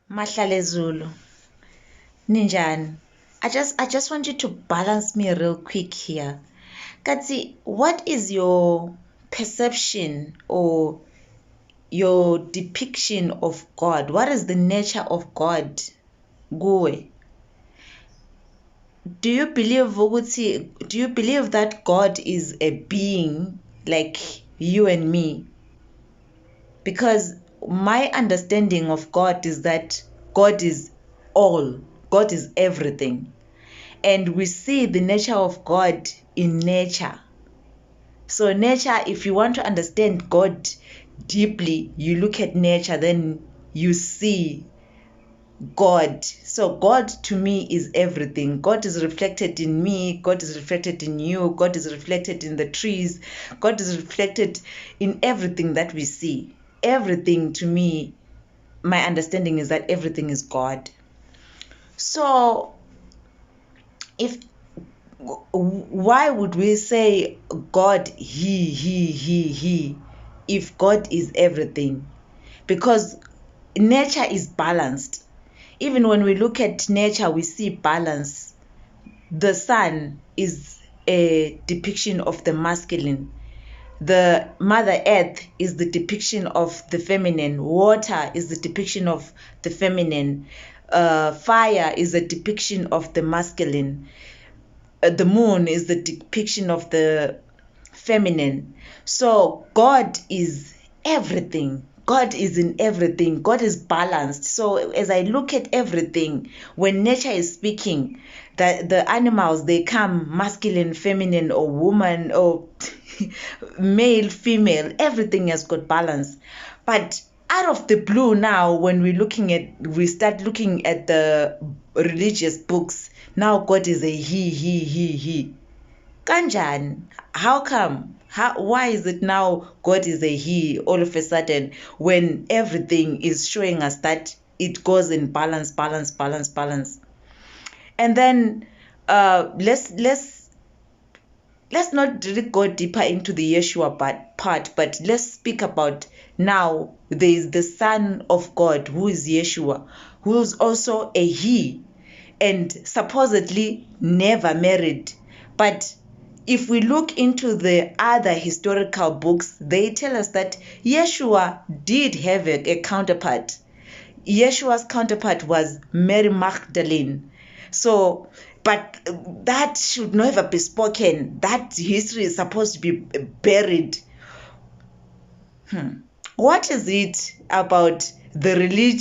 Mahlale Zulu, ninjani? I just want you to balance me real quick here. Katsi, what is your perception or your depiction of God? What is the nature of God? Kuwe? Do you believe that God is a being like you and me? Because my understanding of God is that God is all, God is everything. And we see the nature of God in nature. So, nature, if you want to understand God deeply, you look at nature, then you see God. So, God to me is everything. God is reflected in me, God is reflected in you, God is reflected in the trees, God is reflected in everything that we see. Everything to me, my understanding is that everything is God. So, if why would we say God he if God is everything? Because nature is balanced. Even when we look at nature, we see balance. The sun is a depiction of the masculine. The Mother Earth is the depiction of the feminine. Water is the depiction of the feminine. Fire is a depiction of the masculine. The moon is the depiction of the feminine. So God is everything. God is in everything. God is balanced. So as I look at everything, when nature is speaking, the animals, they come masculine, feminine, or woman, or male, female, everything has got balance. But out of the blue now, when we start looking at the religious books, now God is a he. Kanjan, how come? Why is it now God is a he all of a sudden when everything is showing us that it goes in balance? And then let's not really go deeper into the Yeshua part, but let's speak about now there is the Son of God who is Yeshua, who is also a he and supposedly never married. But if we look into the other historical books, they tell us that Yeshua did have a counterpart. Yeshua's counterpart was Mary Magdalene. So, but that should never be spoken. That history is supposed to be buried. What is it about the religion